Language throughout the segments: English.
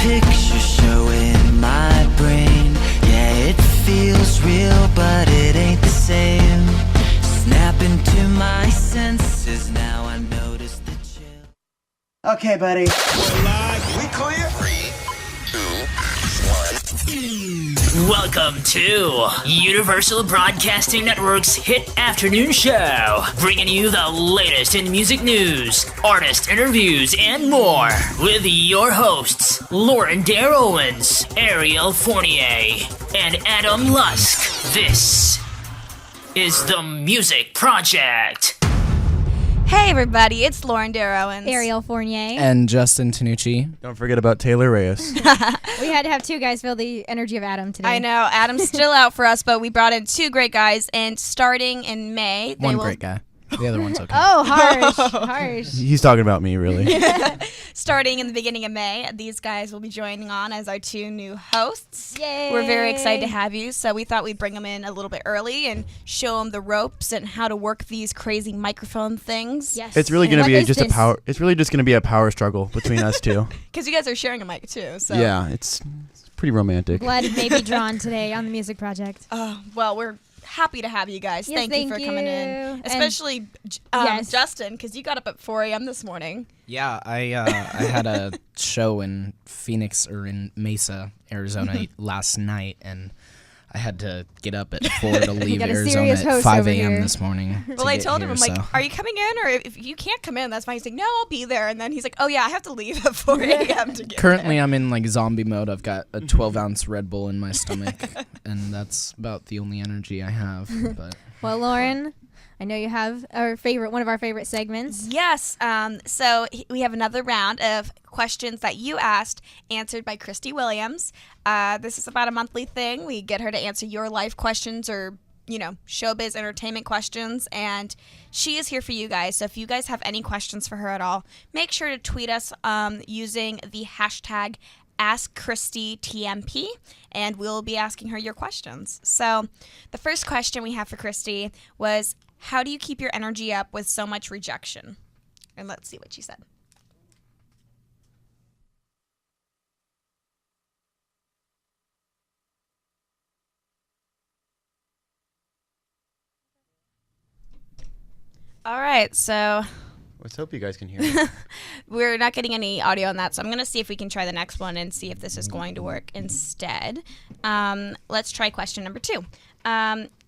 picture show in my brain. Yeah, it feels real, but it ain't the same. Snap into my senses, now I notice the chill. Okay, buddy. We're live. We clear? 3, 2, 1. Welcome to Universal Broadcasting Network's hit afternoon show, bringing you the latest in music news, artist interviews, and more, with your hosts, Lauren Dair Owens, Ariel Fournier, and Adam Lusk. This is The Music Project. Hey everybody, it's Lauren Dair Owens, Ariel Fournier, and Justin Tanucci. Don't forget about Taylor Reyes. We had to have two guys feel the energy of Adam today. I know, Adam's still out for us, but we brought in two great guys, and starting in May, One great guy. The other one's okay. Oh, harsh. He's talking about me, really. Starting in the beginning of May, these guys will be joining on as our two new hosts. Yay. We're very excited to have you, so we thought we'd bring them in a little bit early and show them the ropes and how to work these crazy microphone things. Yes. It's really going to be just a power. It's really just going to be a power struggle between us two. Because you guys are sharing a mic too. So. Yeah, it's pretty romantic. Blood may be drawn today on the Music Project. Well, we're happy to have you guys. Yes, thank you for coming in, especially Justin, because you got up at 4 a.m. this morning. Yeah, I had a show in Phoenix or in Mesa, Arizona last night, and I had to get up at 4 to leave Arizona at 5 a.m. this morning. Well, I told him, I'm like, are you coming in? Or if you can't come in, that's fine. He's like, no, I'll be there. And then he's like, oh, yeah, I have to leave at 4 a.m. to get Currently, there. I'm in like zombie mode. I've got a 12-ounce Red Bull in my stomach, and that's about the only energy I have. But Well, Lauren, I know you have one of our favorite segments. Yes. So we have another round of questions that you asked, answered by Christy Williams. This is about a monthly thing. We get her to answer your life questions or, showbiz entertainment questions. And she is here for you guys. So if you guys have any questions for her at all, make sure to tweet us using the hashtag AskChristyTMP, and we'll be asking her your questions. So the first question we have for Christy was, how do you keep your energy up with so much rejection? And let's see what she said. All right, so Let's hope you guys can hear me. we're not getting any audio on that, so I'm going to see if we can try the next one and see if this is going to work instead. Let's try question number 2.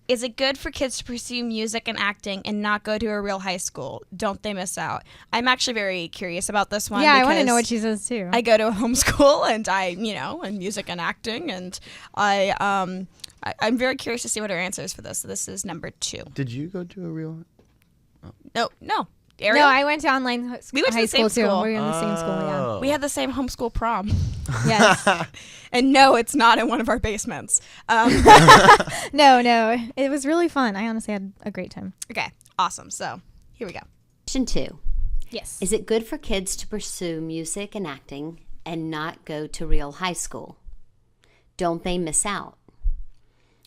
Is it good for kids to pursue music and acting and not go to a real high school? Don't they miss out? I'm actually very curious about this one. Yeah, I want to know what she says too. I go to a homeschool, and I, in music and acting, and I'm very curious to see what her answer is for this. So this is number 2. Did you go to a real? No. Ariel? No, I went to online We went to high the same school too. school. We were in the same school, yeah. We had the same homeschool prom. Yes. And no, it's not in one of our basements. No. It was really fun. I honestly had a great time. Okay, awesome. So here we go. Question 2. Yes. Is it good for kids to pursue music and acting and not go to real high school? Don't they miss out?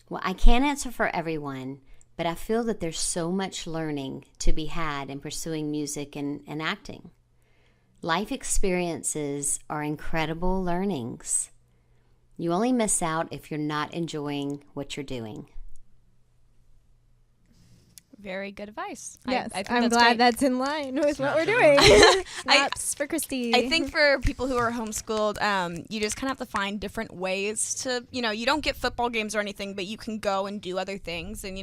Well, I can't answer for everyone, but I feel that there's so much learning to be had in pursuing music and acting. Life experiences are incredible learnings. You only miss out if you're not enjoying what you're doing. Very good advice. Yes, I think I'm that's glad great. that's in line with what we're doing. Snaps for Christy. I think for people who are homeschooled, you just kind of have to find different ways to, you don't get football games or anything, but you can go and do other things. And,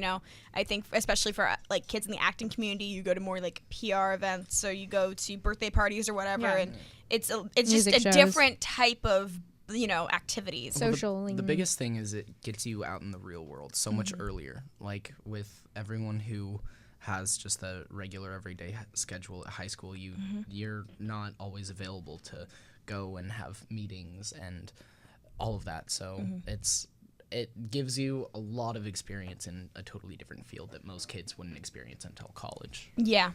I think especially for like kids in the acting community, you go to more like PR events, or you go to birthday parties or whatever. Yeah. And it's just a different type of activities. Social. The biggest thing is it gets you out in the real world so much earlier. Like with everyone who has just the regular everyday schedule at high school, you're not always available to go and have meetings and all of that. So it gives you a lot of experience in a totally different field that most kids wouldn't experience until college. Yeah.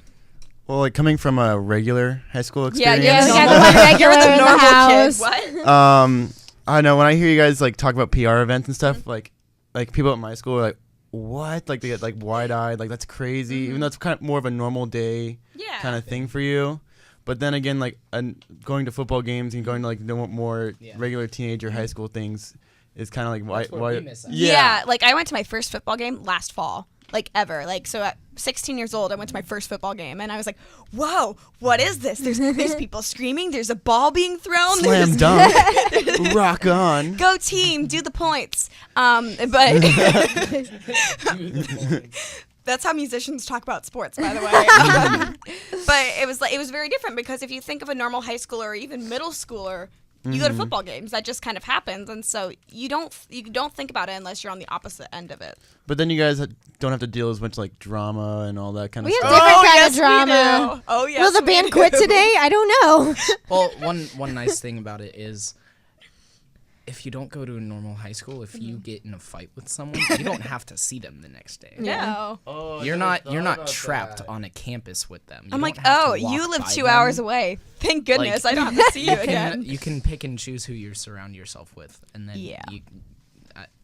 Well, like coming from a regular high school experience. You're the normal kid. What? I know when I hear you guys like talk about PR events and stuff, like people at my school are like, what? Like they get like wide-eyed, like that's crazy. Even though it's kind of more of a normal day kind of thing for you. But then again, like going to football games and going to like the more regular teenager high school things is kind of like why we miss out. Yeah, like I went to my first football game last fall, like ever. Like so at 16 years old, I went to my first football game, and I was like, "Whoa, what is this? There's people screaming. There's a ball being thrown. Slam dunk, rock on. Go team, do the points." But that's how musicians talk about sports, by the way. But it was very different because if you think of a normal high schooler or even middle schooler, you go to football games. That just kind of happens, and so you don't think about it unless you're on the opposite end of it. But then you guys don't have to deal as much like drama and all that kind of We have stuff. different kind yes, of drama. we do. Oh yes. Will the we band do. quit today? I don't know. Well, one nice thing about it is, if you don't go to a normal high school, if you get in a fight with someone, you don't have to see them the next day. No. You're not trapped on a campus with them. You I'm don't like, have to oh, you walk live by 2 them. hours away. Thank goodness, I don't have to see you again. You can pick and choose who you surround yourself with, and then Yeah.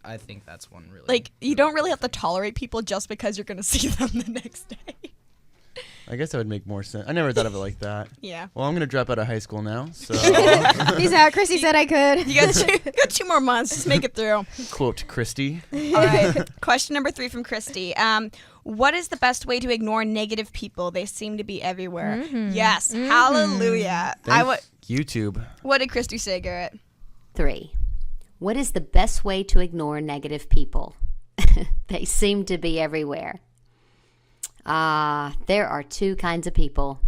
I think that's one really Like, you don't really have to tolerate people just because you're going to see them the next day. I guess that would make more sense. I never thought of it like that. Yeah. Well, I'm gonna drop out of high school now, so Peace out. Chrissy said I could. You got 2 more months. Just make it through. quote Christy. All right. Question number 3 from Christy. What is the best way to ignore negative people? They seem to be everywhere. Yes. Hallelujah. Thank YouTube. What did Christy say, Garrett? 3. What is the best way to ignore negative people? They seem to be everywhere. There are 2 kinds of people.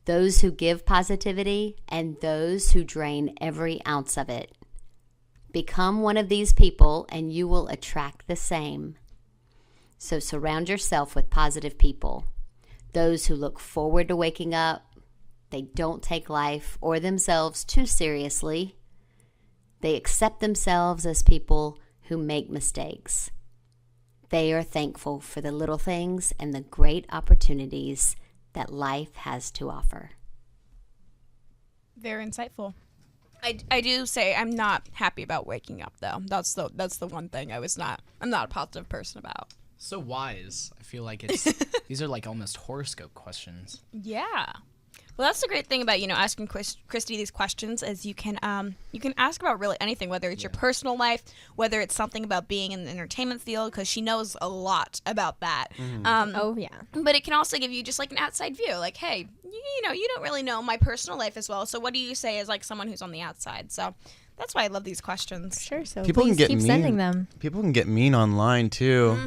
Those who give positivity and those who drain every ounce of it. Become one of these people and you will attract the same. So surround yourself with positive people. Those who look forward to waking up. They don't take life or themselves too seriously. They accept themselves as people who make mistakes. They are thankful for the little things and the great opportunities that life has to offer. Very insightful. I do say I'm not happy about waking up though. That's the one thing I'm not a positive person about. so wise. I feel like these are like almost horoscope questions. Yeah. Well, that's the great thing about, asking Christy these questions is you can ask about really anything, whether it's your personal life, whether it's something about being in the entertainment field, because she knows a lot about that. Oh, yeah. But it can also give you just like an outside view, like, hey, you don't really know my personal life as well, so what do you say as like someone who's on the outside? So that's why I love these questions. Sure, so People please can get keep mean. sending them. People can get mean online too.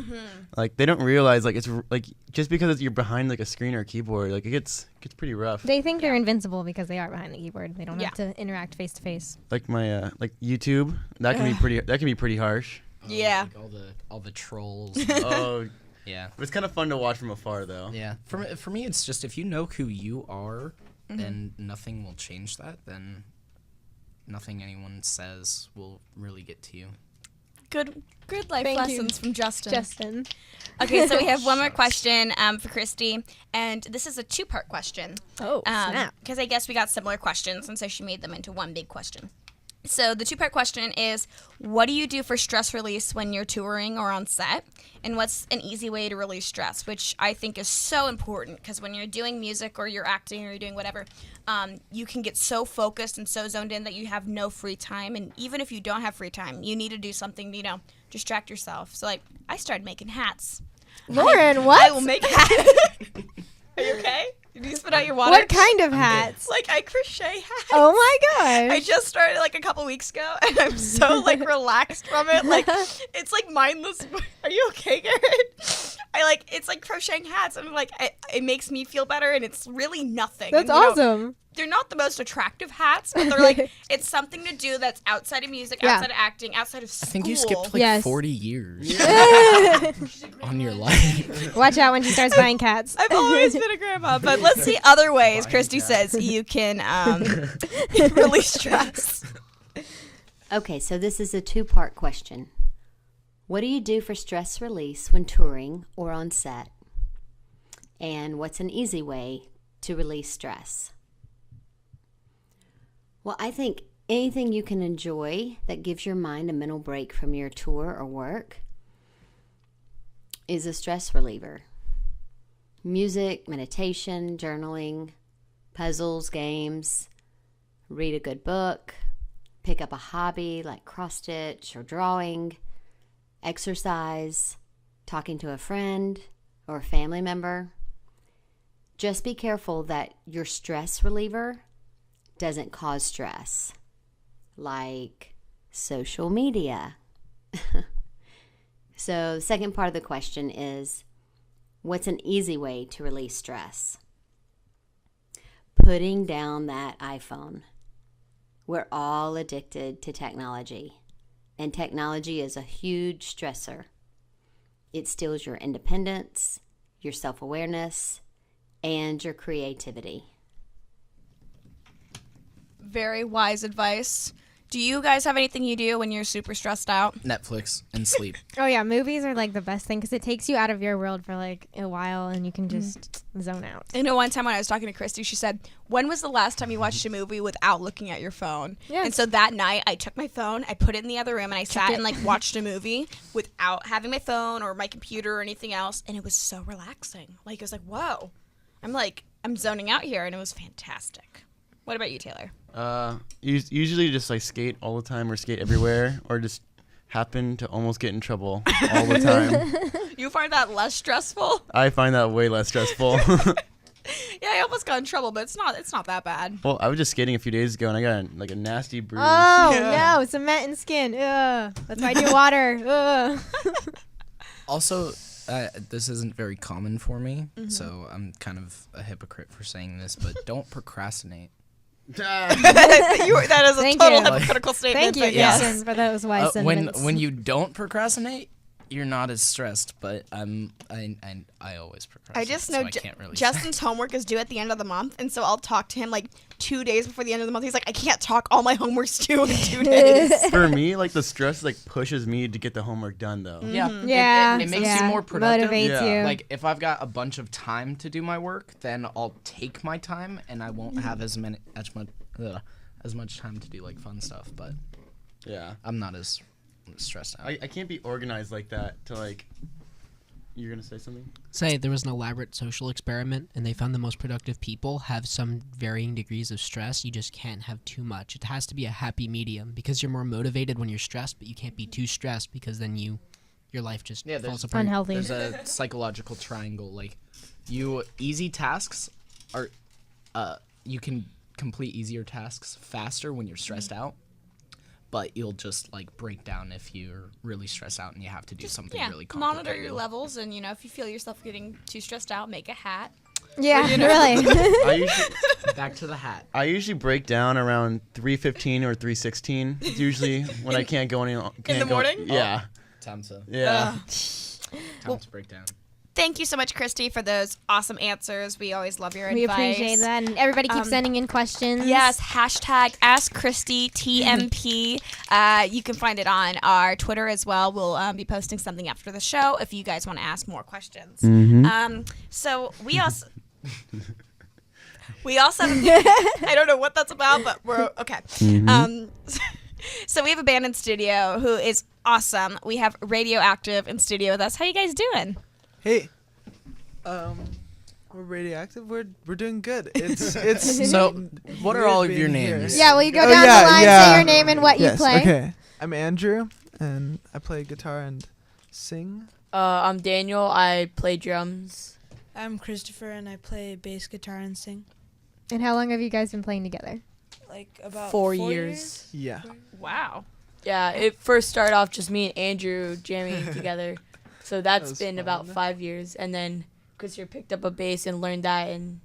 Like they don't realize like it's like just because you're behind like a screen or a keyboard, like it gets pretty rough. They think they're invincible because they are behind the keyboard. They don't Yeah. have to interact face to face. Like my like YouTube, that can be pretty harsh. Yeah. Like all the trolls. Oh, Yeah. it's kind of fun to watch from afar though. Yeah. For me, it's just if you know who you are, then nothing will change that. Then nothing anyone says will really get to you. Good life Thank you. lessons from Justin. Justin. Okay, so we have one more question for Christy, and this is a 2-part question. Oh, snap. Because I guess we got similar questions, and so she made them into one big question. So the 2-part question is, what do you do for stress release when you're touring or on set? And what's an easy way to release stress, which I think is so important, because when you're doing music or you're acting or you're doing whatever, you can get so focused and so zoned in that you have no free time. And even if you don't have free time, you need to do something to, distract yourself. So, like, I started making hats. Lauren, what? I will make hats. Are you okay? Did you spit out your water? What kind of hats? Like, I crochet hats. Oh my gosh. I just started like a couple weeks ago, and I'm so like relaxed from it. Like, it's like mindless. Are you okay, Garrett? It's like crocheting hats, and like it makes me feel better, and it's really nothing. That's And, awesome. they're not the most attractive hats, but they're like it's something to do that's outside of music, Yeah. outside of acting, outside of school. I think you skipped like Yes. 40 years on your life. Watch out when she starts buying cats. I've always been a grandma, but let's see other ways Christy says you can release stress. Okay, so this is a 2-part question. What do you do for stress release when touring or on set? And what's an easy way to release stress? Well, I think anything you can enjoy that gives your mind a mental break from your tour or work is a stress reliever. Music, meditation, journaling, puzzles, games, read a good book, pick up a hobby like cross-stitch or drawing, exercise, talking to a friend or a family member. Just be careful that your stress reliever doesn't cause stress, like social media. So the second part of the question is, what's an easy way to release stress? Putting down that iPhone. We're all addicted to technology, and technology is a huge stressor. It steals your independence, your self-awareness, and your creativity. Very wise advice. Do you guys have anything you do when you're super stressed out? Netflix and sleep. Oh yeah, movies are like the best thing because it takes you out of your world for like a while and you can just zone out. I know one time when I was talking to Christy, she said, when was the last time you watched a movie without looking at your phone? Yes. And so that night I took my phone, I put it in the other room, and I sat and like watched a movie without having my phone or my computer or anything else. And it was so relaxing. Like, it was like, whoa, I'm zoning out here. And it was fantastic. What about you, Taylor? Usually just like skate all the time or skate everywhere or just happen to almost get in trouble all the time. You find that less stressful? I find that way less stressful. Yeah, I almost got in trouble, but it's not that bad. Well, I was just skating a few days ago and I got like a nasty bruise. Oh no, cement and skin. Ugh. That's why I do water. Ugh. Also, this isn't very common for me, so I'm kind of a hypocrite for saying this, but don't procrastinate. That is a Thank total you. hypocritical statement. Thank you, but yes. Jason, for those wise sentiments. When you don't procrastinate, you're not as stressed, but I always procrastinate. I just know so I can't really Justin's homework is due at the end of the month, and so I'll talk to him like 2 days before the end of the month. He's like, I can't talk. All my homework's due in 2 days. For me, like the stress like pushes me to get the homework done though. Yeah. Yeah, It makes yeah. you more productive. Motivates Yeah. you. Like if I've got a bunch of time to do my work, then I'll take my time and I won't have as much time to do like fun stuff. But Yeah. I'm not as stressed out. I can't be organized like that to like. You're gonna say something? Say there was an elaborate social experiment and they found the most productive people have some varying degrees of stress. You just can't have too much. It has to be a happy medium because you're more motivated when you're stressed, but you can't be too stressed because then your life just falls apart. Unhealthy. There's a psychological triangle. Like easy tasks are you can complete easier tasks faster when you're stressed out. But you'll just like break down if you're really stressed out and you have to do something really complicated. Monitor your levels, and if you feel yourself getting too stressed out, make a hat. Yeah, really. Back to the hat. I usually break down around 3:15 or 3:16. It's usually when I can't go any. In the morning? Yeah. Time to Yeah. break down. Thank you so much, Christy, for those awesome answers. We always love your We advice. appreciate that. And everybody keep sending in questions. Yes, hashtag AskChristyTMP. You can find it on our Twitter as well. We'll be posting something after the show if you guys want to ask more questions. So we also I don't know what that's about, but we're okay. So we have a band in studio who is awesome. We have Radioactive in studio with us. How you guys doing? Hey, we're radioactive. We're doing good. It's So, what are weird all of being your here. names? Yeah, will you go Oh, down yeah, the line, yeah. say your name and what Yes, you play? Okay, I'm Andrew, and I play guitar and sing. I'm Daniel. I play drums. I'm Christopher, and I play bass guitar and sing. And how long have you guys been playing together? Like about 4 years. Yeah. Wow. Yeah, it first started off just me and Andrew jamming together. So that's was been fun. about 5 years. And then Christopher picked up a bass and learned that, and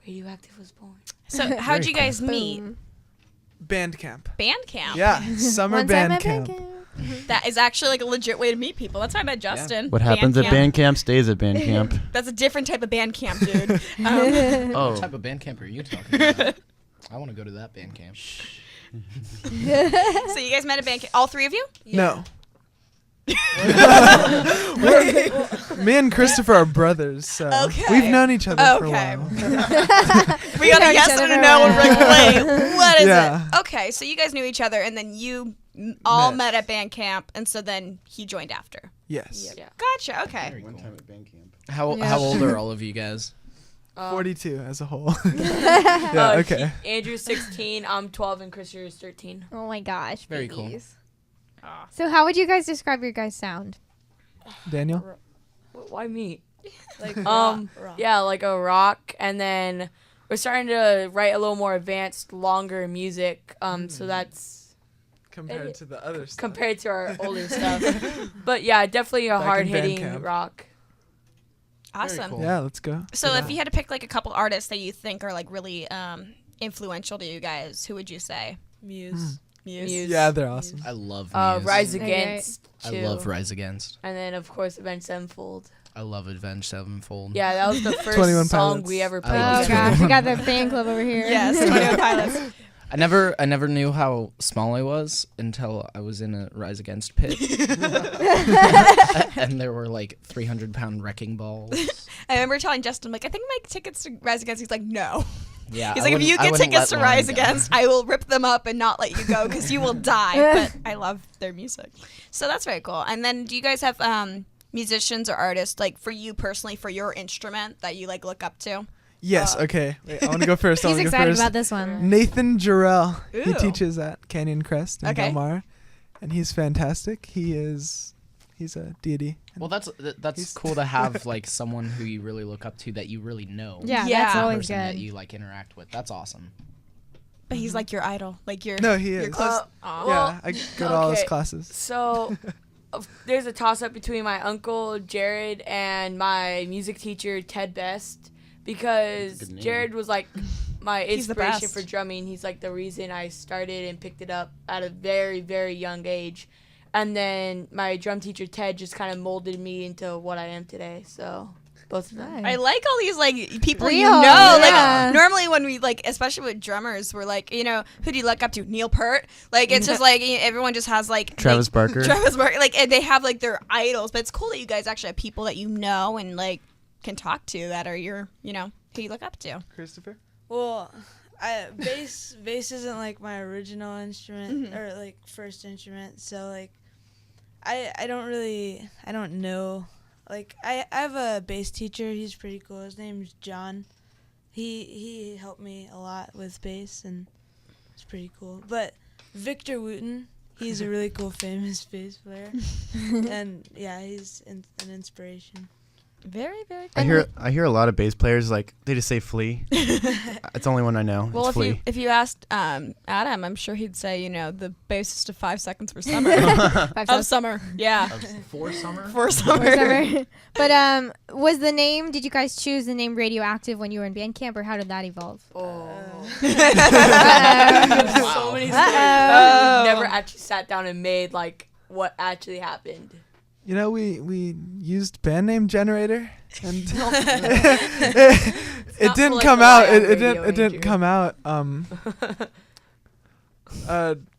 Radioactive was born. So how'd you guys meet? Band camp. Band camp. Yeah, summer One time band at camp. That is actually like a legit way to meet people. That's how I met Justin. What happens at band camp stays at band camp. That's a different type of band camp, dude. What Oh. type of band camp are you talking about? I want to go to that band camp. So you guys met at band camp, all three of you? No. Me and Christopher are brothers, so Okay. we've known each other for a Okay. while. We got a yes and a no, and we're like, wait, what is Yeah. it? Okay, so you guys knew each other, and then you all Met. met at band camp, and so then he joined after. Yes. Yeah. Gotcha. Okay. Very cool. Time at band camp. How old are all of you guys? 42 as a whole. Yeah, okay. Andrew's 16, I'm 12, and Chris is 13. Oh my gosh. Very cool. babies. So how would you guys describe your guys' sound? Daniel? Why me? Like rock. rock. Yeah, like a rock, and then we're starting to write a little more advanced, longer music. So that's Compared to the other stuff. compared to our older stuff. But yeah, definitely a Back in hard-hitting Bandcamp. rock. Awesome. cool. Yeah, let's go. So if you had to pick like a couple artists that you think are like really influential to you guys, who would you say? Muse. Muse. Yeah, they're awesome. I love Rise Muse. Against. I too. love Rise Against. And then of course Avenged Sevenfold. I love Avenged Sevenfold. Yeah, that was the first 21 song Pilots. we ever I played. love Oh gosh, we got the fan club over here. Yes, 21 Pilots. I never knew how small I was until I was in a Rise Against pit. And there were like 300-pound wrecking balls. I remember telling Justin, like, I think my tickets to Rise Against. He's like, no. Yeah. He's I like, if wouldn't- you I get wouldn't tickets to let Lauren Rise go. Against, I will rip them up and not let you go because you will die. But I love their music. So that's very cool. And then do you guys have musicians or artists, like, for you personally, for your instrument that you, like, look up to? Yes, okay. Wait, I want to go first. He's excited about this one. Nathan Jarrell. He Ooh. teaches at Canyon Crest in Okay. Del Mar. And he's fantastic. He's a deity. Well, that's cool to have like someone who you really look up to that you really know. Yeah, Yeah. that's always Person that good. you like interact with. That's awesome. But he's like your idol. Like, your No, he you're is. close. Yeah, I go to all his okay. classes. So there's a toss-up between my uncle Jared and my music teacher Ted Best, because Good name. Jared was like my He's the inspiration best. for drumming. He's like the reason I started and picked it up at a very, very young age. And then my drum teacher Ted just kind of molded me into what I am today. So both of them. I like all these like people you Real, know. yeah. Like normally when we like, especially with drummers, we're like, you know, who do you look up to? Neil Peart. Like it's just like everyone just has like Travis like, Barker. Travis Barker. Like and they have like their idols. But it's cool that you guys actually have people that you know and like can talk to that are your, you know, who you look up to. Christopher? Well, bass isn't like my original instrument or like first instrument, so like I don't know. Like I have a bass teacher. He's pretty cool. His name's John. He helped me a lot with bass, and it's pretty cool. But Victor Wooten, he's a really cool famous bass player, and yeah, he's an inspiration. Very, very cool. I hear a lot of bass players like they just say Flea. It's the only one I know. Well, it's Flea. if you asked Adam, I'm sure he'd say, you know, the bassist of 5 Seconds for Summer. Of Summer, yeah. For summer. For Summer. Whatever. But was the name? Did you guys choose the name Radioactive when you were in band camp, or how did that evolve? Oh. Uh-oh. So many stories. Uh-oh. We never actually sat down and made like what actually happened. You know, we used band name generator, and it not didn't for, like, come the out. Lion It Radio didn't Andrew. come out.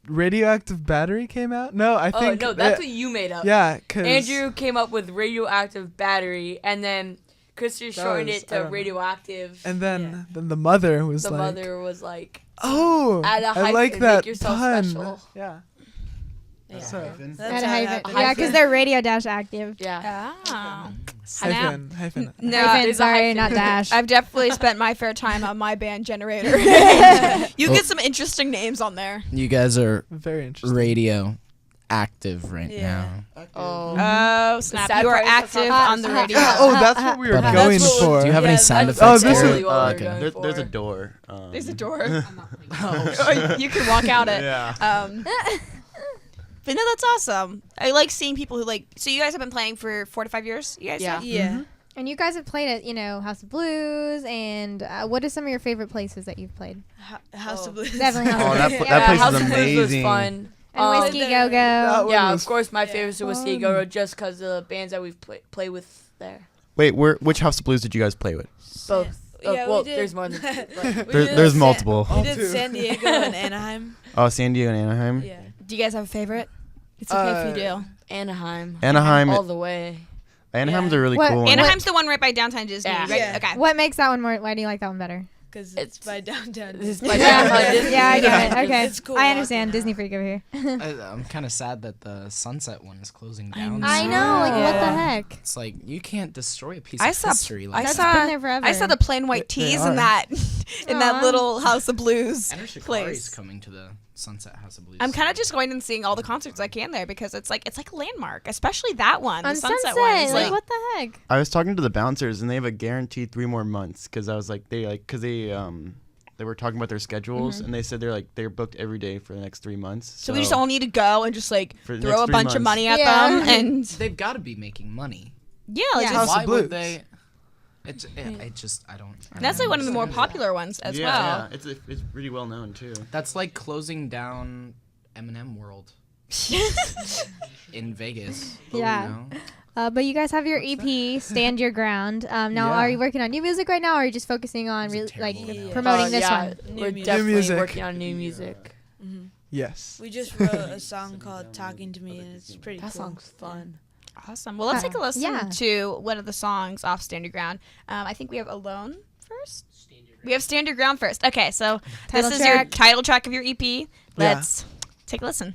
Radioactive battery came out. No, I Oh think. no, that's what you made up. Yeah, cause Andrew came up with radioactive battery, and then Christopher shortened was- it I to don't know. radioactive. And then the mother was the like, mother was like, "Oh, add a I hyphen, like make that yourself pun." special. Yeah. Yeah. So That's At a how it hyphen. happened. Yeah, because they're radio-active. Yeah. Oh. hyphen. No, Hyphen, there's a sorry, hyphen. not dash. I've definitely spent my fair time on my band generator. You get some interesting names on there. You guys are Very interesting. radio active right Yeah. now. Oh, snap. sad You are part is that's active not- on the radio. Oh, that's what we were But, going That's what- for. Do you have Yeah, any sound that's effects? Oh, this totally is- what we were okay. going There's a for. door. There's a door. Oh, you can walk out it. Yeah. But no, that's awesome. I like seeing people who like. So you guys have been playing for 4 to 5 years. You guys, Yeah. said? Yeah. And you guys have played at, House of Blues, and what are some of your favorite places that you've played? House Oh. of Blues. Definitely House Oh, of that Blues. pl- Yeah. that place House is of Blues was amazing. fun. And Whiskey That Go-Go. one Yeah, was of course, my yeah. favorite was Whiskey Go just because of the bands that we've play with there. Wait, which House of Blues did you guys play with? Both. Yeah, we well, did. there's more than two. but- We There's- did there's San- multiple. We All did two. San Diego and Anaheim. Oh, San Diego and Anaheim. Yeah. Do you guys have a favorite? It's okay if you do. Anaheim. Anaheim. All the way. Anaheim's Yeah. a really What- cool one. Anaheim's the one right by downtown Disney. Yeah. Right? Yeah. Okay. What makes that one more? Why do you like that one better? because it's by downtown. It's by Yeah, downtown Disney. yeah, I get it. Okay, It's cool I walking understand. Disney around. freak over here. I'm kind of sad that the Sunset one is closing down. I soon. know, like what the Yeah. heck? It's like you can't destroy a piece I of saw- history like I That's that. saw- been there forever. I saw the plain white They tees are. in that in that Aw. little House of Blues Enter Shikari's place. coming to the Sunset House of Blues. I'm kind of just going and seeing all the concerts I can there because it's like a landmark, especially that one, on the Sunset, Sunset. one. Is Like like, what the heck? I was talking to the bouncers, and they have a guaranteed 3 more months because I was like, they were talking about their schedules, and they said they're booked every day for the next 3 months. so we just all need to go and just like For the throw next a 3 bunch of months. money at Yeah. them and They've got to be making money. yeah, Yeah. just- House of Why Blues. would they? It just I don't. that's like one of the more understand. popular ones as yeah, well. Yeah, it's pretty well known too. That's like closing down M&M World in Vegas. Yeah. You know? But you guys have your EP, Stand Your Ground. Now, Yeah. are you working on new music right now, or are you just focusing on It's a like terrible name. promoting this yeah, one? We're music. definitely music. working on new music. Yes. We just wrote a song called "Talking to Me," and it's pretty That cool. song's fun. Awesome. Well, let's take a listen Yeah. to one of the songs off Stand Your Ground. I think we have Alone first. We have Stand Your Ground first. Okay, so Title this is your track. title track of your EP. Let's take a listen.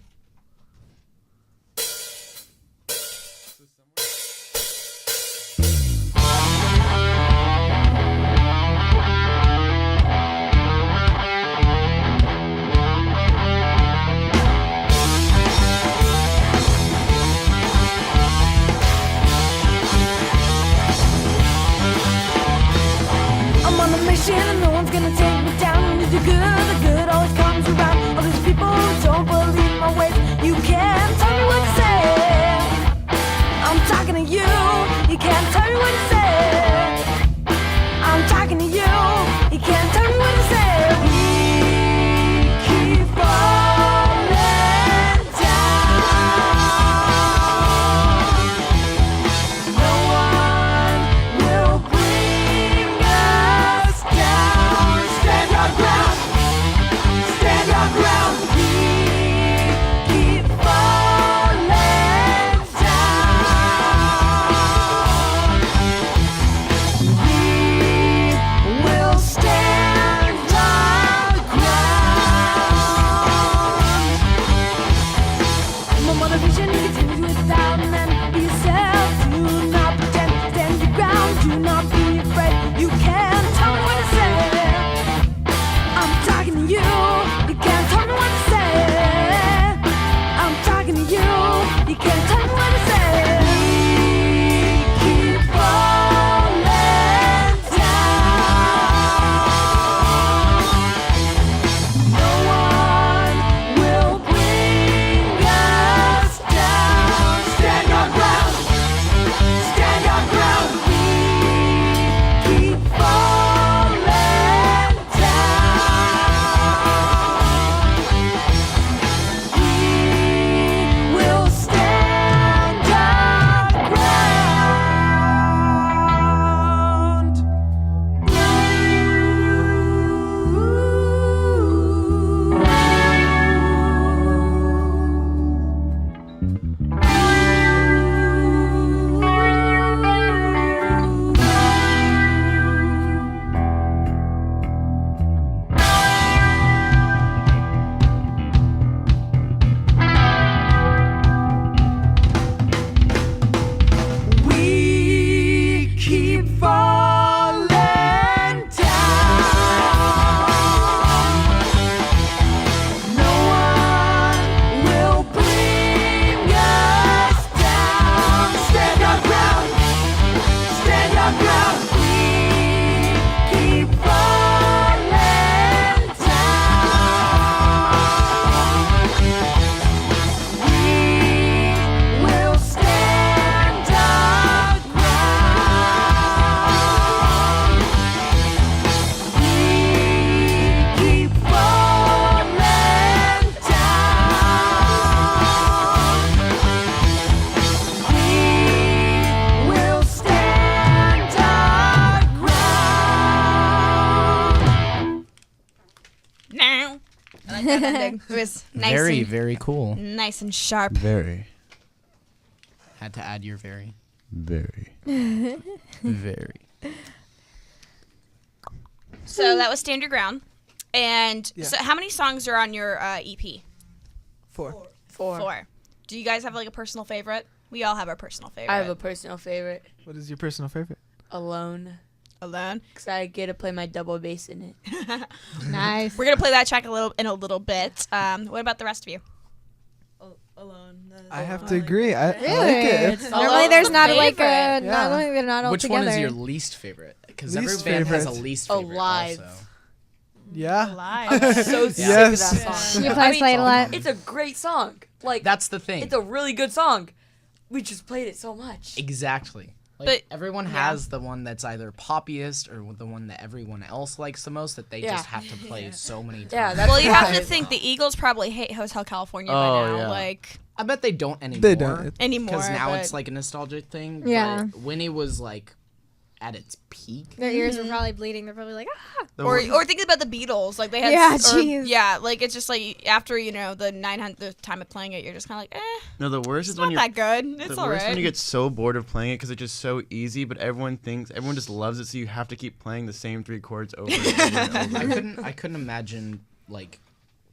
I'm on a mission and no one's gonna take me down. The good always comes around. All these people who don't believe my ways. You can't tell me what to say. I'm talking to you. You can't tell me what to say. I'm talking to you. You can't tell me what to say. We keep falling down. No one will bring us down. Stand your ground. Stand your ground. We keep falling down. We will stand our ground. My motivation continues without an end. Be yourself, do not pretend. Stand your ground, do not be afraid. You can't tell me what to say. I'm talking to you. You can't tell me what to say. I'm talking to you. You can't tell me what to say. We keep falling down. No one will bring us down. Stand your ground. Stand your ground. We keep falling down. We will stand our ground. We keep falling down. No one will bring us down. Stand your ground. Stand your ground. We keep falling down. We will stand our ground. We keep falling down. We will stand our ground. Now. I like that ending. It was nice Very, and very cool. nice and sharp. Very, Had to add your very. very. Very. So that was Stand Your Ground. And Yeah. so how many songs are on your EP? 4. Four. Do you guys have like a personal favorite? We all have our personal favorite. I have a personal favorite. What is your personal favorite? Alone. Alone. Because I get to play my double bass in it. Nice. We're gonna play that track in a little bit. What about the rest of you? Alone. I have to agree. I like Really? it. Normally there's not like a Yeah. normally they're not all Which together. one is your least favorite? Because every Least band has a favorite. least favorite. Alive. Also. Yeah. Live. I'm so sick Yes. of that song. You play Slate a lot? It's a great song. Like That's the thing. it's a really good song. We just played it so much. Exactly. Like, But- everyone yeah. has the one that's either poppiest or the one that everyone else likes the most that they Yeah. just have to play so many times. Yeah, that's Well, you have why- to think the Eagles probably hate Hotel California by Oh, now. yeah. Like I bet they don't anymore. They don't. anymore. Because now but- it's like a nostalgic thing. Yeah. But when it was like at its peak. Their ears were probably bleeding. They're probably like, ah. Or think about the Beatles. Like they had. Yeah, or- jeez. Yeah, like it's just like after the 900th time of playing it, you're just kind of like, No, the worst is it's when not you're that good. It's the all worst right. when you get so bored of playing it because it's just so easy, but everyone just loves it, so you have to keep playing the same 3 chords over and over and over. I couldn't imagine like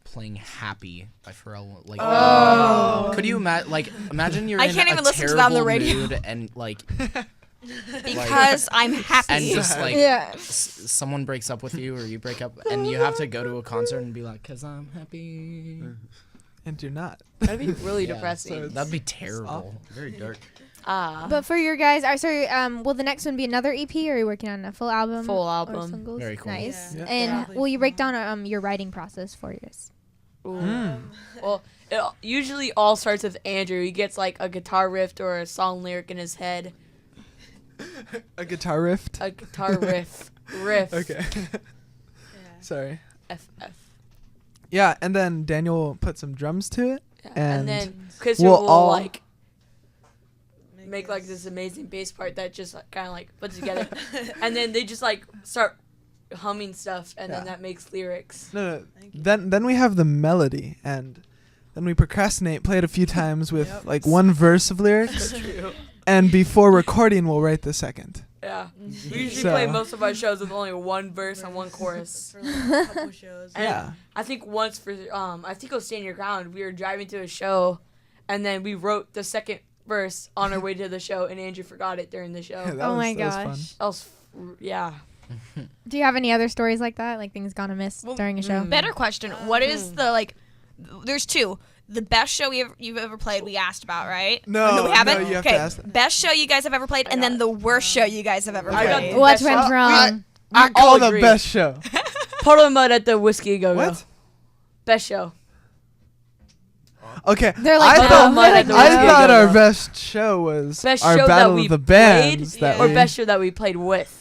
playing Happy by Pharrell. Like, could you imagine you're I in can't a even listen to that on the terrible radio. mood and like because I'm happy. and just like Yeah. someone breaks up with you or you break up and you have to go to a concert and be like, "'Cause I'm happy." And you're not. That'd be really Yeah, depressing. That'd be terrible. Very dark. But for your guys, will the next one be another EP, or are you working on a full album? Full or album. singles? Very cool. Nice. Yeah. And Probably will you break full. down your writing process for yours? Well, it usually all starts with Andrew. He gets like a guitar riff or a song lyric in his head. A guitar riff. A guitar riff. Okay. Sorry. FF. Yeah, and then Daniel will put some drums to it. Yeah. And And then Christopher we'll will all- like make like this amazing bass part that just kind of like puts together, and then they just like start humming stuff, and then Yeah. that makes lyrics. No. Then we have the melody, and then we procrastinate, play it a few times with like one verse of lyrics, True. and before recording, we'll write the second. Yeah. We usually So- play most of our shows with only one verse and one chorus. For like a couple shows. And Yeah. I think once for I think it was Stand Your Ground, we were driving to a show, and then we wrote the second verse on our way to the show, and Andrew forgot it during the show. That Oh was- my that was fun. gosh. That was yeah. Do you have any other stories like that, like things gone amiss during a show? Better question. What is the there's two. The best show you've ever played, we asked about, right? No, we haven't. no, you have to okay, ask that. best show you guys have ever played, and then the worst show you guys have ever I got played. the What best went show. wrong? I all call the agree. best show. Puddle of Mud at the Whiskey Go Go. What? Best show. Okay. They're like, I no. thought, They're like, I no. thought our best show was Best our show battle that we of the bands. played, That or we, best show that we played with.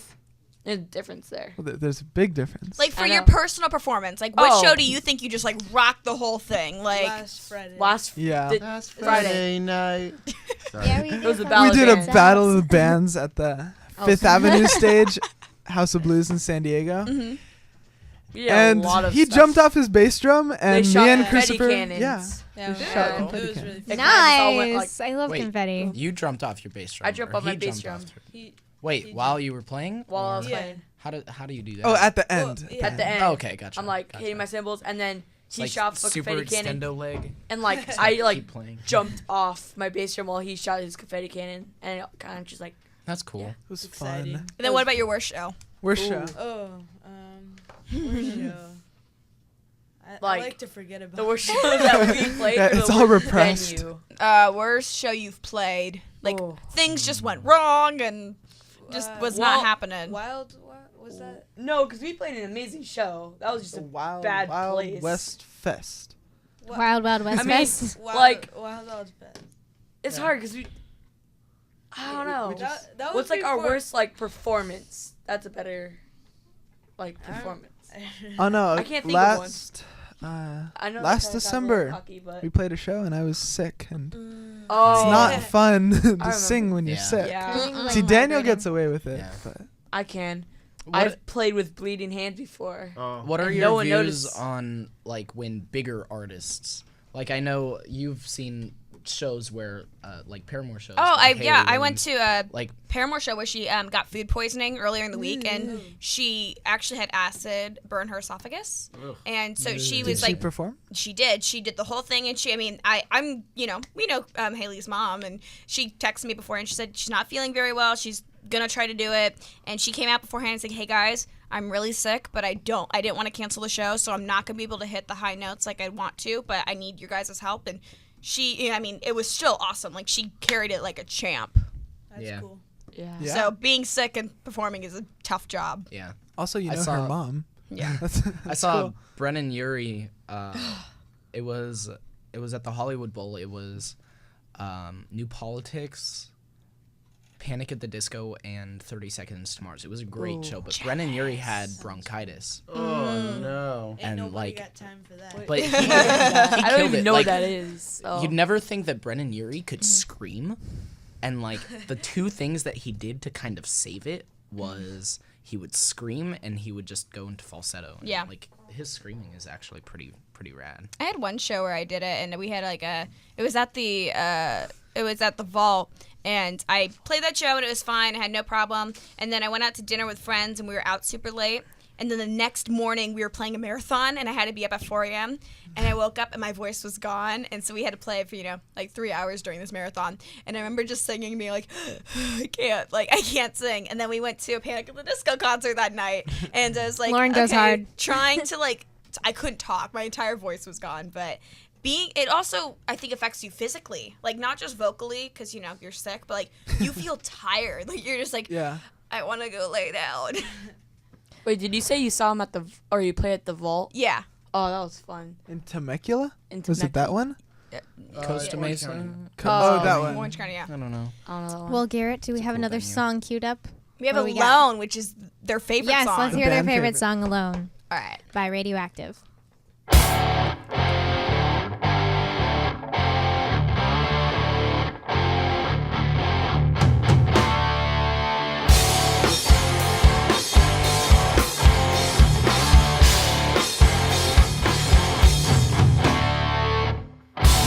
There's a difference there. Well, there's a big difference. Like for I your know. personal performance, like what Oh. show do you think you just like rocked the whole thing? Like Last Friday. Yeah. Last Friday. Friday night. Yeah, we It was a did battle We of did a bands. battle of the bands at the Oh. Fifth Avenue stage, House of Blues in San Diego. Mm-hmm. We did a And lot of he stuff. jumped off his bass drum, and They shot me and confetti Christopher, cannons. yeah, Yeah, Just it shot was confetti really cannons. fun. It kind of all went, Nice. I love Wait. confetti. You jumped off your bass drum. I jumped or off my he bass jumped drum. off- He, Wait, he while you were playing? While I was Yeah. playing. How do you do that? Oh, at the Well, end. yeah. At the end. Oh, okay, gotcha. I'm like Gotcha. hitting my cymbals, and then he Like shot a super confetti cannon, extendo leg. and like I like Keep playing. jumped off my bass drum while he shot his confetti cannon, and it kind of just like That's cool. It was exciting. fun. And then what about your worst show? Worst Ooh. show. Oh, worst show. I Like, like to forget about the worst show that we played. Yeah, or the it's all worst repressed. venue. Worst show you've played? Like Oh. things just went wrong and just was well, not happening. Wild. What was that? No, because we played an amazing show. That was just a bad Wild place. West Fest. Wild Wild West I mean, Fest. like Wild Wild's best. it's Yeah. hard because we. I don't know. That was What's like our before- worst like performance? That's a better like performance. Oh no! I can't think of one. last I know last that sounds a little December cocky, but we played a show and I was sick, and oh, it's not fun to remember. sing when you're Yeah. sick. Yeah, See, Daniel gets away with it, Yeah. but I can. What, I've played with bleeding hands before. what are and your no one views noticed. on like when bigger artists? Like I know you've seen shows where like Paramore shows. Oh, like Haley I went to a like Paramore show where she got food poisoning earlier in the week, and she actually had acid burn her esophagus, and so she was Did she like, perform? She did the whole thing, and I'm we know Haley's mom, and she texted me before, and she said she's not feeling very well. She's gonna try to do it, and she came out beforehand and said, "Hey guys, I'm really sick, but I didn't want to cancel the show, so I'm not gonna be able to hit the high notes like I want to, but I need your guys' help." And it was still awesome. Like, she carried it like a champ. That's cool. Yeah. So being sick and performing is a tough job. Yeah. Also, her mom. Yeah. I saw cool. Brennan Urie. It was at the Hollywood Bowl. It was New Politics, Panic at the Disco, and 30 Seconds to Mars. It was a great show, but Brennan Urie had bronchitis. Oh no! Ain't And nobody got time for that. But he I don't killed even it. know Like, what that is. So. You'd never think that Brennan Urie could scream, and like the two things that he did to kind of save it was he would scream and he would just go into falsetto. And, Yeah. like his screaming is actually pretty rad. I had one show where I did it, and we had like it was at the Vault, and I played that show and it was fine. I had no problem. And then I went out to dinner with friends, and we were out super late. And then the next morning we were playing a marathon, and I had to be up at 4 a.m. And I woke up and my voice was gone, and so we had to play it for like 3 hours during this marathon. And I remember just singing, and being like, I can't sing. And then we went to a Panic at the Disco concert that night, and I was like, Lauren goes hard. trying to I couldn't talk. My entire voice was gone, but. It also, I think, affects you physically, like not just vocally, because you're sick, but like you feel tired, like you're just like, I want to go lay down. Wait, did you say you saw him or you play at the Vault? Yeah. Oh, that was fun. In Temecula? In Was it that one? Costa Mesa. That one. Orange County, yeah. I don't know. that one. Well, Garrett, do we have another song queued up? We have What we Alone, got? which is their favorite Yes, song. let's hear their favorite song, Alone. All right. By Radioactive.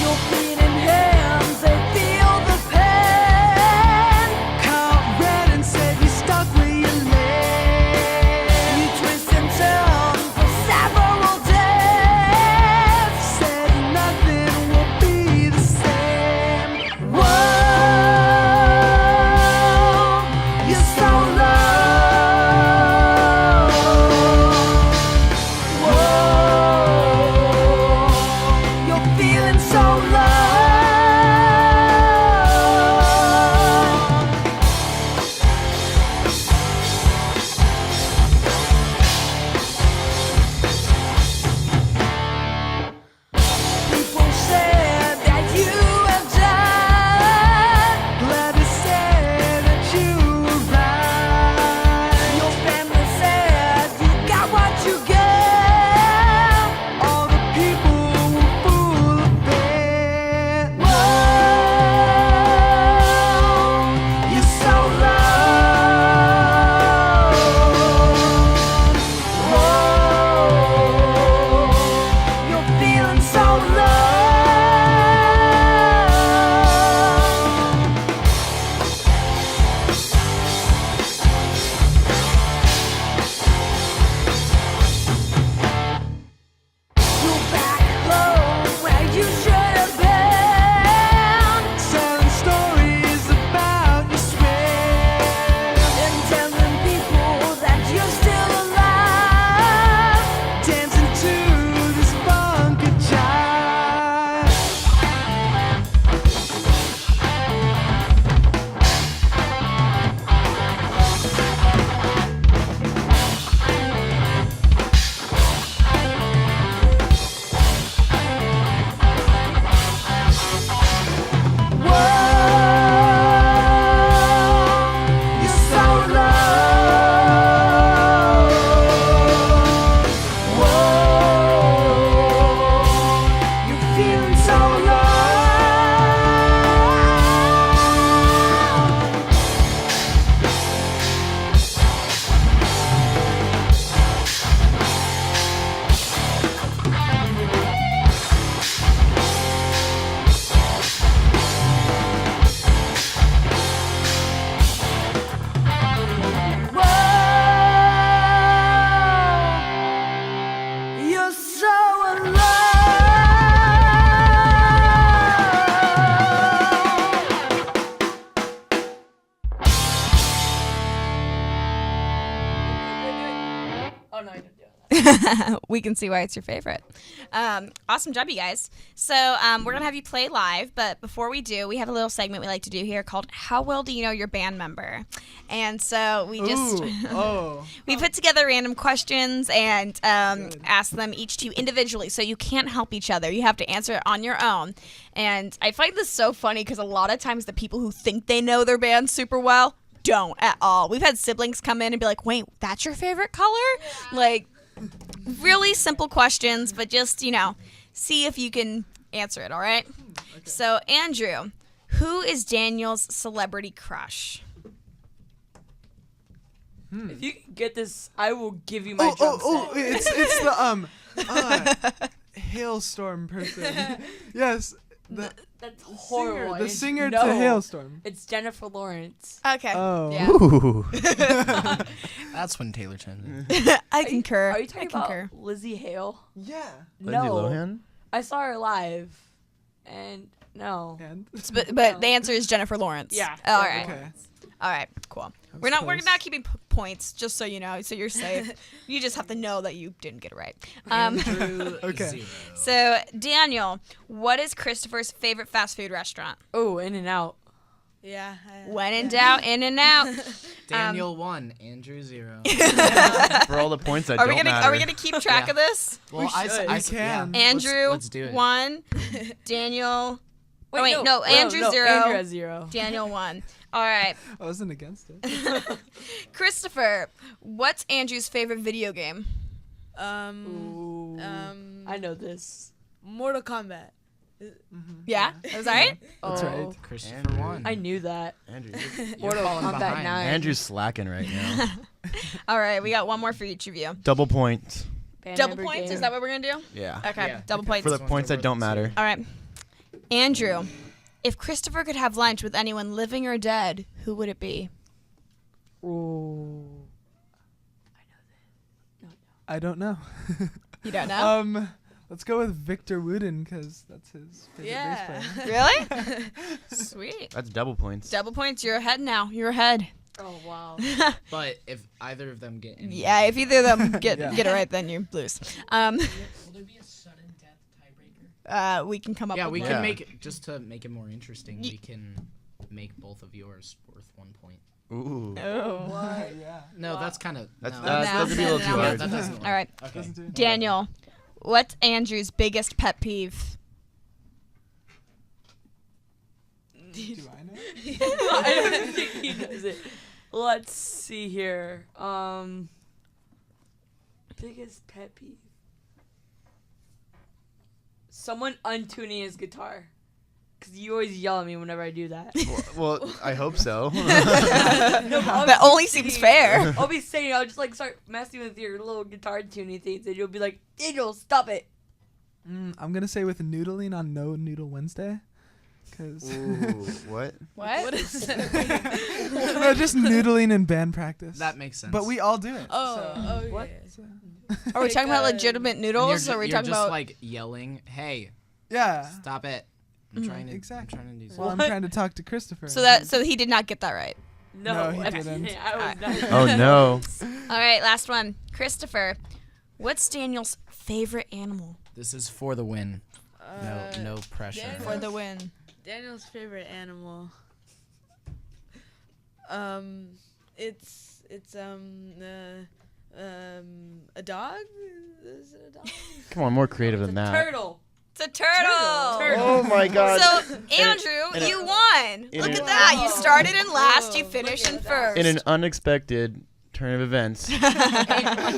Your bleeding hands, they feel the pain. Count red and say you're stuck where you lay. You twist and turn for several days. we can see why it's your favorite. Awesome job, you guys. So we're gonna have you play live, but before we do, we have a little segment we like to do here called "How Well Do You Know Your Band Member?" And so we just we put together random questions and ask them each to you individually. So you can't help each other. You have to answer it on your own. And I find this so funny because a lot of times the people who think they know their band super well don't at all. We've had siblings come in and be like, wait, that's your favorite color? Yeah. Like, really simple questions, but just, see if you can answer it, all right? Okay. So, Andrew, who is Daniel's celebrity crush? If you can get this, I will give you my drum set. It's the Hailstorm person. Yes. That's horrible. The singer to Hailstorm. It's Jennifer Lawrence. Okay. Oh. Yeah. Ooh. That's when Taylor chimed I concur. Are you talking about Lizzie Hale? Yeah. Lindsay Lohan? I saw her live, and no. But the answer is Jennifer Lawrence. Yeah. All right. Okay. All right. Cool. We're not keeping points, just so you know, so you're safe. You just have to know that you didn't get it right. Okay. 0. So Daniel, what is Christopher's favorite fast food restaurant? Oh, In-N-Out. Yeah. When in doubt, In-N-Out. Daniel 1, Andrew 0. For all the points that Are don't we gonna matter. Are we gonna keep track of this? Well, I can. Andrew Let's do it. 1, Daniel. Wait, no. Andrew 0. Andrew has 0. Daniel 1. All right. I wasn't against it. Christopher, what's Andrew's favorite video game? I know this. Mortal Kombat. Yeah, that was right. That's right. Christopher 1. I knew that. Andrew. Mortal Kombat 9. Andrew's slacking right now. All right, we got one more for each of you. Double points. Double points? Is that what we're gonna do? Yeah. Okay, Yeah. double points. For the points that don't matter. All right, Andrew, if Christopher could have lunch with anyone living or dead, who would it be? Ooh. I don't know. You don't know? Let's go with Victor Wooden because that's his favorite bass player. Really? Sweet. That's double points. Double points. You're ahead now. You're ahead. Oh, wow. But if either of them get any Yeah, if either of them get it right, then you lose. Will there be a sudden death tiebreaker? We can come up Yeah, with we one. can make, just to make it more interesting, we can make both of yours worth 1 point. Ooh. Oh. No, that's kind of... That's no, gonna be a little too no. hard. That doesn't work. All right. Okay. Daniel, what's Andrew's biggest pet peeve? Do I know? I don't think he knows it. Let's see here. Biggest pet peeve. Someone untuning his guitar. Because you always yell at me whenever I do that. Well, I hope so. No, That only seems fair. I'll be saying, I'll just start messing with your little guitar tuning things, and you'll be like, Daniel, stop it. I'm gonna say with noodling on No Noodle Wednesday. Cause what? What is it? No, just noodling in band practice. That makes sense. But we all do it. What? Are we talking about legitimate noodles, or are we you're talking just about like yelling, hey, Yeah. stop it. I'm trying to Exactly. I'm trying to do Well, something. I'm trying to talk to Christopher. So he did not get that right. No, he didn't. I was not. Oh no. All right, last one. Christopher, what's Daniel's favorite animal? This is for the win. No pressure. For the win. Daniel's favorite animal. It's a dog. Is it a dog? Come on, more creative than that. Turtle. It's a turtle. Oh my God. So, Andrew, you won. Look at that. You started in last, you finished in first. In an unexpected turn of events,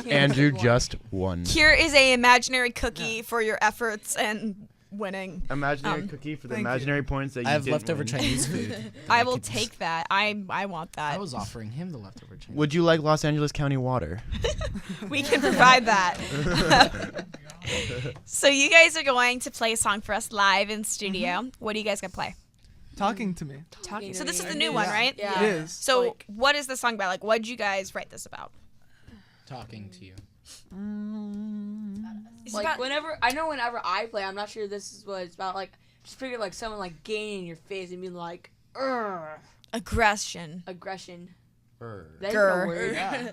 Andrew just won. Here is a imaginary cookie for your efforts and winning. Imaginary cookie for the imaginary points that you I have didn't leftover win. Chinese food. I will take that. I want that. I was offering him the leftover Chinese. Would you like Los Angeles County water? We can provide that. So you guys are going to play a song for us live in studio. What are you guys going to play? Talking to me. Talking. So this is the new one, right? Yeah. It is. So what is the song about? Like, what did you guys write this about? Talking to you. It's Like about- whenever I play, I'm not sure this is what it's about. Like just figure like someone like getting in your face and being like, aggression. aggression. Grr. That's Grr. a word. Yeah.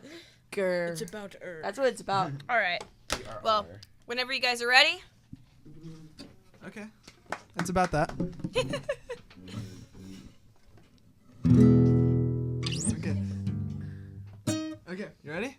Grr. It's about Earth. That's what it's about. All right. Well, whenever you guys are ready. Okay. That's about that. Okay. Okay, you ready?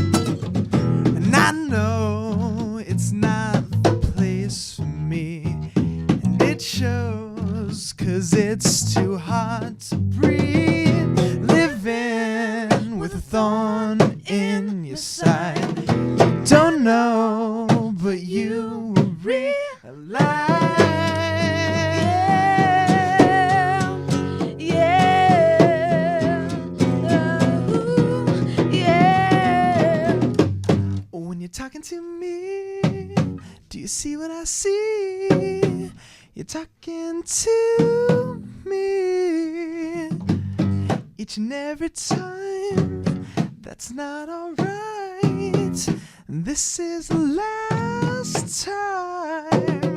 And I know it's not the place for me, and it shows 'cause it's too hard to breathe, living with a thorn in your side. You don't know, but you will realize. When you're talking to me, do you see what I see? You're talking to me each and every time. That's not alright. This is the last time.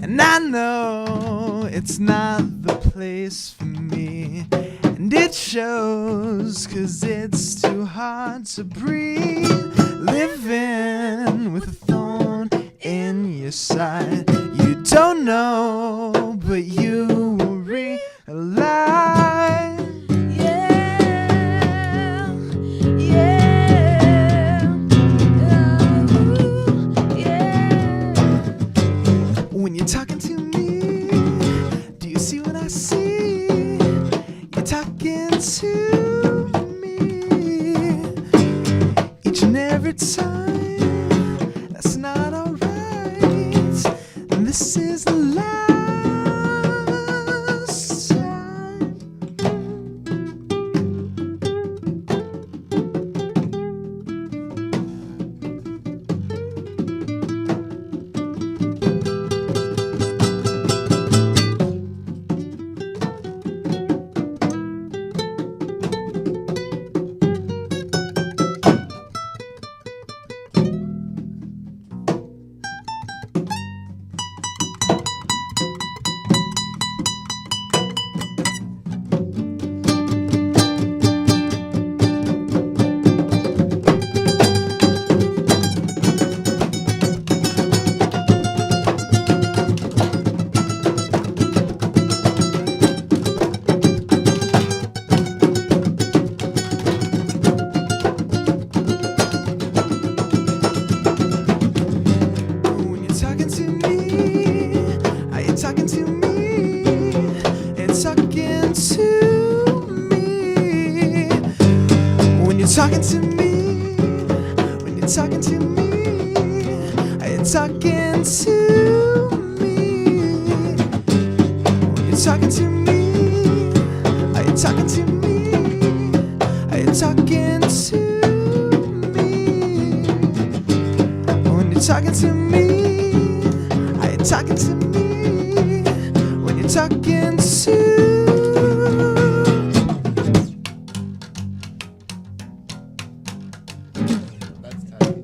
And I know it's not the place for me, and it shows 'cause it's too hard to breathe, living with a thorn in your side. You don't know, but you will realize. When you're talking to me, do you see what I see? You're talking to me each and every time. That's not alright. This is the last time. When you're talking to me, are you talking to me? It's talking to me. When you're talking to me, when you're talking to me, are you talking to me? When you're talking to me, are you talking to me? Are you talking to me? When you're talking to me, are you talking to me? When you're talking to. That's tight.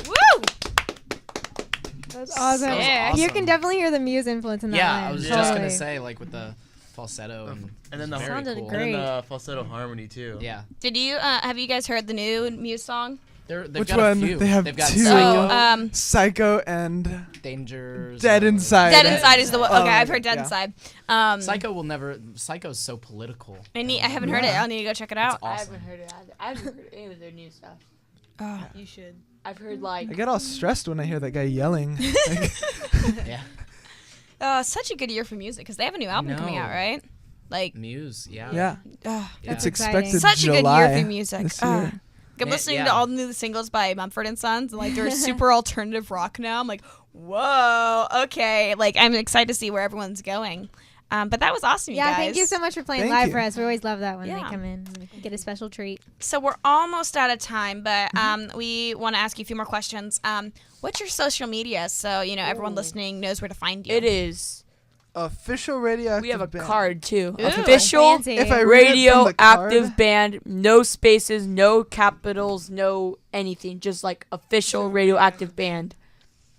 Woo! That's awesome. Yeah. You can definitely hear the Muse influence in that Yeah, line. I was just Totally. gonna say, like with the falsetto And then the very Sounded cool. great. And then the falsetto harmony too. Yeah, Did you have you guys heard the new Muse song? they've Which got one? a few. They have They've got two. Psycho, Psycho and Dangers, Dead Inside. Dead Inside is the one. Okay, Oh, I've heard Dead yeah. Inside. Psycho will never. Psycho's so political. I haven't heard it. I'll need to go check it out. It's awesome. I haven't heard it either. I haven't heard any of their new stuff. You should. I've heard like I get all stressed when I hear that guy yelling. Like, Yeah, Such a good year for music because they have a new album coming out, know. right? Like, Muse. Yeah. yeah, oh, it's exciting. expected such a good July year for music. this year. I'm listening yeah. to all the new singles by Mumford and Sons, and like they're super alternative rock now. I'm like, whoa, okay. Like I'm excited to see where everyone's going. But that was awesome, you Yeah, guys. thank you so much for playing Thank live you. for us. We always love that when they Yeah. come in. We get a special treat. So we're almost out of time, but we want to ask you a few more questions. What's your social media so everyone listening knows where to find you? It is. Official radioactive. We have a band. card too. Ooh. Official Fancy. If I read it from the radioactive card- band. No spaces, no capitals, no anything. Just like official radioactive band.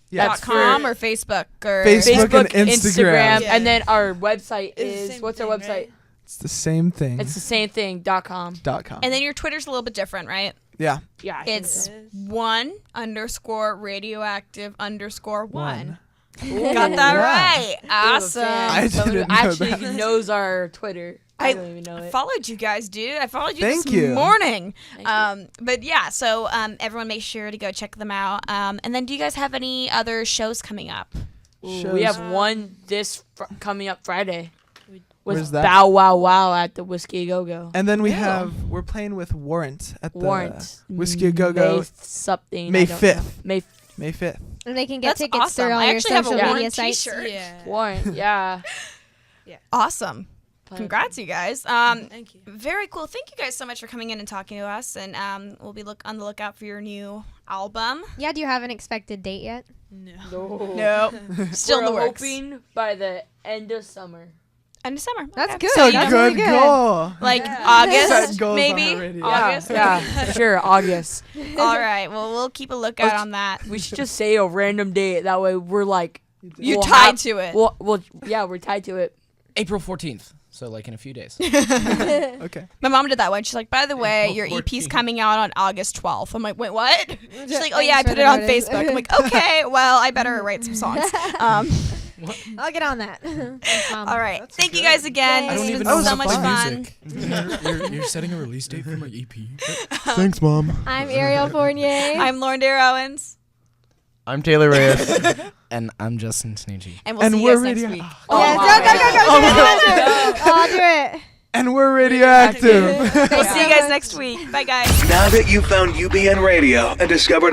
Yeah, That's .com for or Facebook or Facebook and Instagram. and then our website It's the is same what's our thing, website? right? It's the same thing. It's the same thing. .com. .com. And then your Twitter's a little bit different, right? Yeah. Yeah, I think It's so. 1_radioactive_1. Ooh. Got that Yeah. right. Awesome. I Someone didn't know actually that. knows our Twitter. I don't even know it. followed you guys, dude. I followed you Thank this you. morning. Thank you. But yeah, so everyone make sure to go check them out. And then do you guys have any other shows coming up? Ooh, we Shows. have one coming up Friday. Where's With that? Bow Wow Wow at the Whiskey Go Go. And then we're playing with Warrant at the Warrant. Whiskey A Go Go May something. May I don't know. 5th. May May 5th. And they can get That's tickets awesome. through all I your actually have a social media Warrant sites. t-shirt. Yeah. Warrant. Yeah. Awesome. Plan. Congrats, you guys. Thank you. Very cool. Thank you guys so much for coming in and talking to us. And we'll be on the lookout for your new album. Yeah, do you have an expected date yet? No. No. Still in the We're works. hoping by the end of summer. End of summer. That's Okay. good. So That's good really good. goal. like Yeah. August, Set goals on maybe? the radio. August? Yeah, sure, August. All right. Well, we'll keep a lookout on that. We should just say a random date. That way we're like... You're we'll tied have- to it. Well, yeah, we're tied to it. April 14th. So like in a few days. Okay. My mom did that one. She's like, by the way, April your EP's 14th. coming out on August 12th. I'm like, wait, what? She's like, oh Thanks yeah, I for put the it on notice. Facebook. I'm like, okay, well, I better write some songs. I'll get on that. Thanks, Mom. All right. Thank you guys again. Yay. This I has don't been even know so how much to fun. play You're setting a release date for my EP. Thanks, Mom. I'm Ariel Fournier. I'm Lauren Dair Owens. I'm Taylor Reyes. And I'm Justin Sneegee. And we'll And see you we're guys next radio- week. Yes, go. I'll do it. And we're radioactive. We'll see you guys next week. Bye, guys. Now that you've found UBN Radio and discovered